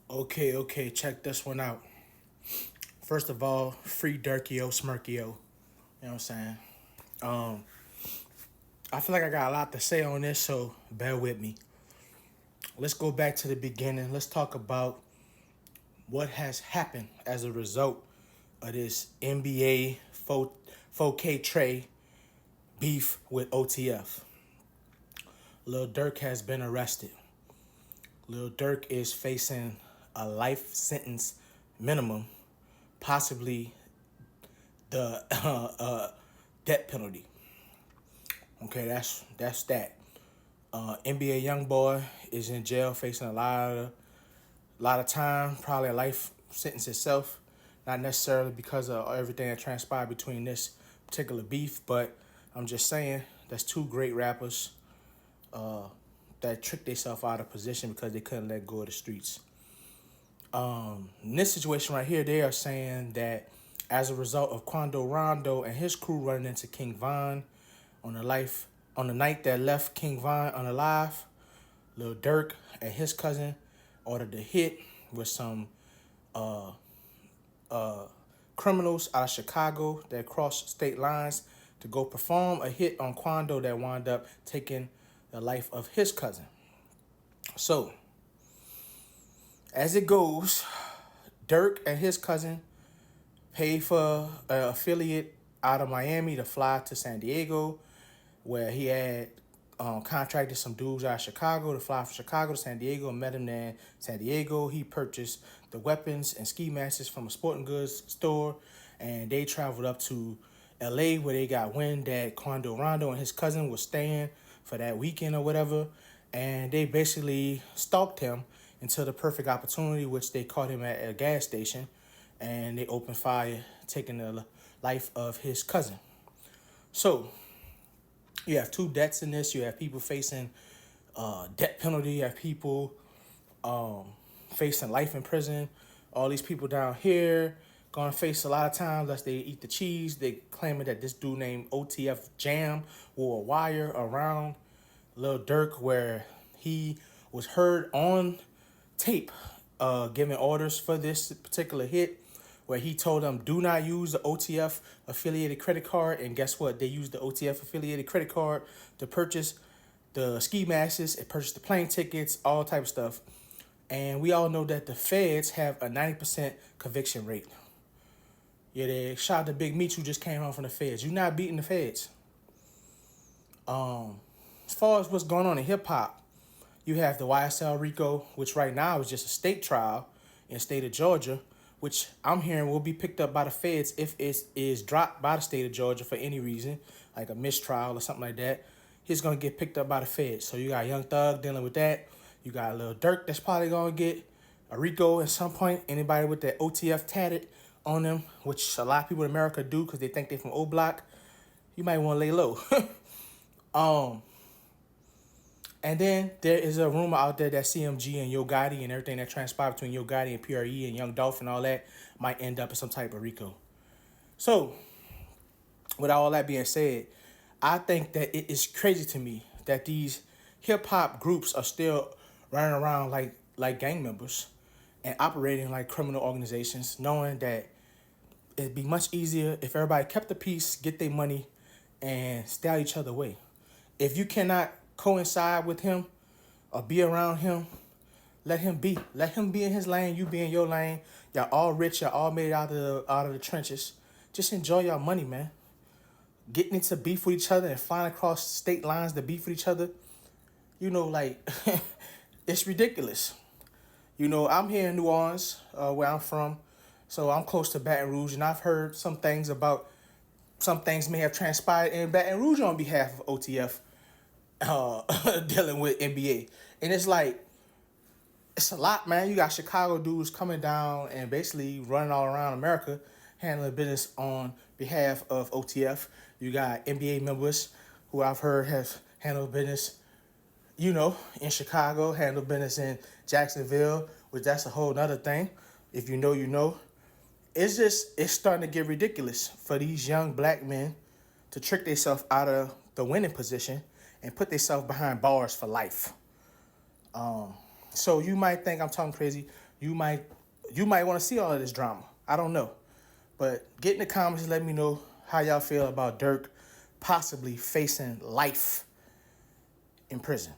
Okay, check this one out. First of all, free Durkio Smirkio. You know what I'm saying? Um, I feel like I got a lot to say on this, so bear with me. Let's go back to the beginning. Let's talk about what has happened as a result of this NBA 4K Trey beef with OTF. Lil Durk has been arrested. Lil Durk is facing a life sentence minimum, possibly the death penalty. Okay, that's that. NBA young boy is in jail facing a lot of time, probably a life sentence itself. Not necessarily because of everything that transpired between this particular beef, but I'm just saying that's two great rappers that tricked themselves out of position because they couldn't let go of the streets. In this situation right here, they are saying that as a result of Quando Rondo and his crew running into King Von on the night that left King Von unalive, Lil Durk and his cousin ordered a hit with some criminals out of Chicago that crossed state lines to go perform a hit on Quando that wound up taking the life of his cousin. So, as it goes, Dirk and his cousin paid for an affiliate out of Miami to fly to San Diego, where he had contracted some dudes out of Chicago to fly from Chicago to San Diego and met him there in San Diego. He purchased the weapons and ski masks from a sporting goods store, and they traveled up to LA where they got wind that Quando Rondo and his cousin was staying for that weekend or whatever, and they basically stalked him until the perfect opportunity, which they caught him at a gas station, and they opened fire, taking the life of his cousin. So you have two deaths in this. You have people facing death penalty. You have people facing life in prison. All these people down here gonna face a lot of time unless they eat the cheese. They claiming that this dude named OTF Jam wore a wire around Lil Durk where he was heard on tape giving orders for this particular hit, where he told them do not use the OTF affiliated credit card, and guess what? They used the OTF affiliated credit card to purchase the ski masks and purchase the plane tickets, all type of stuff. And we all know that the feds have a 90% conviction rate. Yeah, they shot the Big Meech who just came home from the feds. You're not beating the feds. As far as what's going on in hip hop, you have the YSL RICO, which right now is just a state trial in the state of Georgia, which I'm hearing will be picked up by the feds if it is dropped by the state of Georgia for any reason, like a mistrial or something like that. He's going to get picked up by the feds. So you got Young Thug dealing with that. You got Lil Durk that's probably going to get a RICO at some point. Anybody with that OTF tatted on them, which a lot of people in America do because they think they're from O Block, you might want to lay low. And then there is a rumor out there that CMG and Yo Gotti and everything that transpired between Yo Gotti and PRE and Young Dolph and all that might end up in some type of RICO. So, with all that being said, I think that it is crazy to me that these hip hop groups are still running around like gang members and operating like criminal organizations, knowing that it'd be much easier if everybody kept the peace, get their money, and stay out each other way. If you cannot coincide with him or be around him, let him be. Let him be in his lane, you be in your lane. Y'all all rich, y'all all made out of the trenches. Just enjoy your money, man. Getting into beef with each other and flying across state lines to beef with each other, like it's ridiculous. I'm here in New Orleans, where I'm from, so I'm close to Baton Rouge, and I've heard some things may have transpired in Baton Rouge on behalf of OTF dealing with NBA. And it's a lot, man. You got Chicago dudes coming down and basically running all around America, handling business on behalf of OTF. You got NBA members who I've heard have handled business, in Chicago, handled business in Jacksonville, which that's a whole nother thing. If you know, you know. It's starting to get ridiculous for these young black men to trick themselves out of the winning position and put themselves behind bars for life. So you might think I'm talking crazy. you might want to see all of this drama. I don't know. But get in the comments and let me know how y'all feel about Durk possibly facing life in prison.